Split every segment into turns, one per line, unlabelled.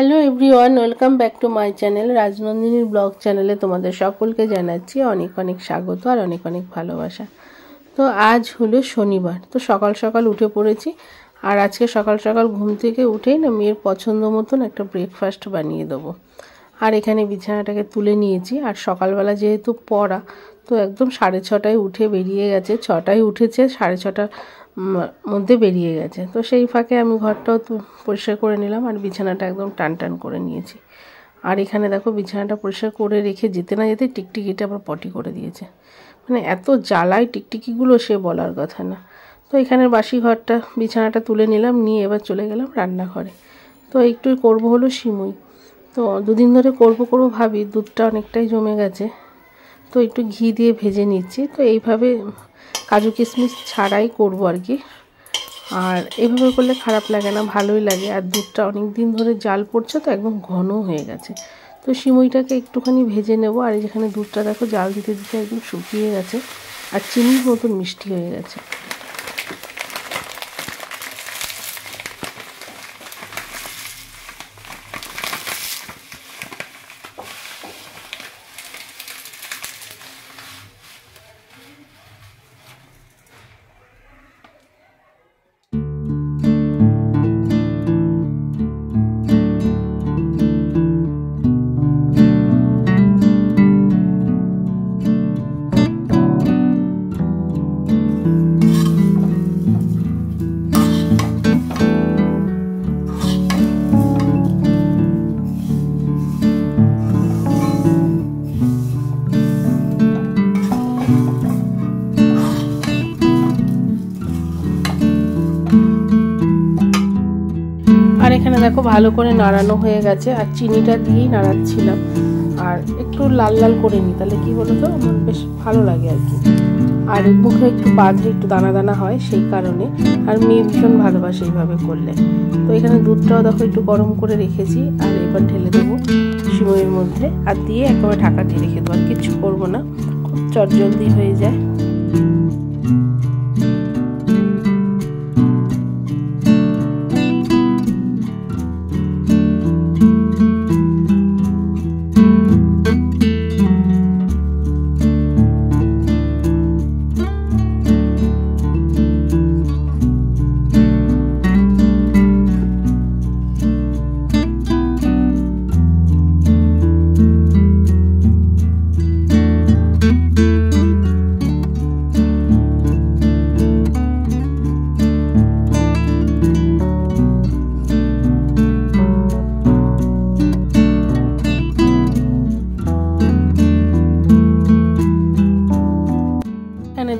Hello everyone, welcome back to my channel রাজনন্দিনীর blog চ্যানেলে তোমাদের সকলকে জানাচ্ছি অনেক অনেক স্বাগত আর অনেক অনেক ভালোবাসা। তো আজ হলো শনিবার, তো সকাল সকাল উঠে পড়েছি। আর আজকে সকাল সকাল ঘুম থেকে উঠেই না মেয়ের পছন্দ মতন একটা ব্রেকফাস্ট বানিয়ে দেবো। আর এখানে বিছানাটাকে তুলে নিয়েছি। আর সকালবেলা যেহেতু পড়া, তো একদম 6:30টায় উঠে বেরিয়ে গেছে, 6টায় উঠেছে, 6:30টার মধ্যে বেরিয়ে গেছে। তো সেই ফাঁকে আমি ঘরটাও পরিষ্কার করে নিলাম আর বিছানাটা একদম টান টান করে নিয়েছি। আর এখানে দেখো বিছানাটা পরিষ্কার করে রেখে যেতে না যেতে টিকটিকিটা আবার পটি করে দিয়েছে। মানে এত জ্বালায় টিকটিকিগুলো, সে বলার কথা না। তো এখানে বাসি ঘরটা বিছানাটা তুলে নিলাম, নিয়ে এবার চলে গেলাম রান্নাঘরে। তো একটু করব হলো সিমুই। তো দুদিন ধরে করব ভাবি, দুধটা অনেকটাই জমে গেছে, তো একটু ঘি দিয়ে ভেজে নিচ্ছি। তো এইভাবে কাজু কিশমিশ ছাড়াই করব আর কি। আর এইভাবে করলে খারাপ লাগে না, ভালোই লাগে। আর দুধটা অনেক দিন ধরে জাল পড়ছে, তো একদম ঘন হয়ে গেছে। তো সিমুইটাকে একটুখানি ভেজে নেব। আর যেখানে দুধটা দেখো জাল দিতে দিতে একদম শুকিয়ে গেছে আর চিনির মতন মিষ্টি হয়ে গেছে। আর এখানে দেখো ভালো করে নাড়ানো হয়ে গেছে। আর চিনিটা দিয়েই নাড়াচ্ছিলাম। আর একটু লাল লাল করে নিই, তাহলে কি বলো তো, আমার বেশ ভালো লাগে আর কি। আর মুখে একটু বাঁধলে একটু দানা দানা হয়, সেই কারণে। আর মেয়ে ভীষণ ভালোবাসে এইভাবে করলে। তো এখানে দুধটাও দেখো একটু গরম করে রেখেছি। আর এবার ঢেলে দেবো সিমইয়ের মধ্যে আর দিয়ে একেবারে ঢাকা দিয়ে রেখে দেবো। আর কিচ্ছু করবো না, খুব চটজলদি হয়ে যায়।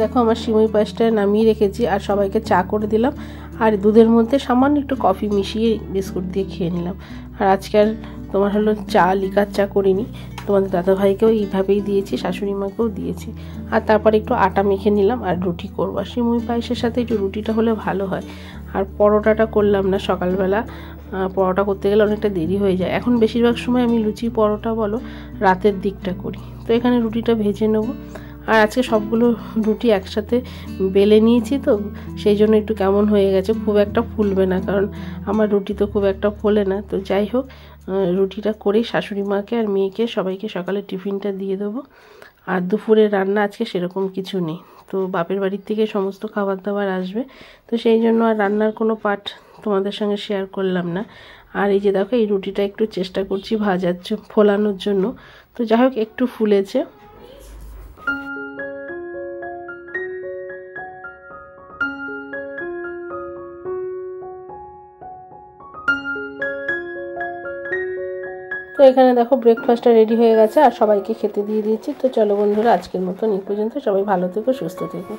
দেখো আমার সিমই পায়েসটা নামিয়ে রেখেছি আর সবাইকে চা করে দিলাম। আর দুধের মধ্যে সামান্য একটু কফি মিশিয়ে বিস্কুট দিয়ে খেয়ে নিলাম। আর আজকে আর তোমার হলো চা, লিকার চা করিনি, তোমাদের দাদাভাইকেও এইভাবেই দিয়েছি, শাশুড়ি মাকেও দিয়েছি। আর তারপর একটু আটা মেখে নিলাম আর রুটি করবো। আর সিমই পায়েসের সাথে একটু রুটিটা হলে ভালো হয়। আর পরোটাটা করলাম না সকালবেলা, পরোটা করতে গেলে অনেকটা দেরি হয়ে যায়। এখন বেশিরভাগ সময় আমি লুচি পরোটা বলো রাতের দিকটা করি। তো এখানে রুটিটা ভেজে নেবো। আর আজকে সবগুলো রুটি একসাথে বেলে নিয়েছি, তো সেই জন্য একটু কেমন হয়ে গেছে, খুব একটা ফুলবে না, কারণ আমার রুটি তো খুব একটা ফোলে না। তো যাই হোক, রুটিটা করেই শাশুড়ি মাকে আর মেয়েকে সবাইকে সকালে টিফিনটা দিয়ে দেবো। আর দুপুরের রান্না আজকে সেরকম কিছু নেই, তো বাপের বাড়ির থেকে সমস্ত খাবার দাবার আসবে, তো সেই জন্য আর রান্নার কোনো পার্ট তোমাদের সঙ্গে শেয়ার করলাম না। আর এই যে দেখো, এই রুটিটা একটু চেষ্টা করছি ভাজার ফোলানোর জন্য, তো যাই হোক একটু ফুলেছে। তো এখানে দেখো ব্রেকফাস্টটা রেডি হয়ে গেছে আর সবাইকে খেতে দিয়ে দিয়েছি। তো চলো বন্ধুরা, আজকের মতন এই পর্যন্ত। সবাই ভালো থেকো, সুস্থ থেকো।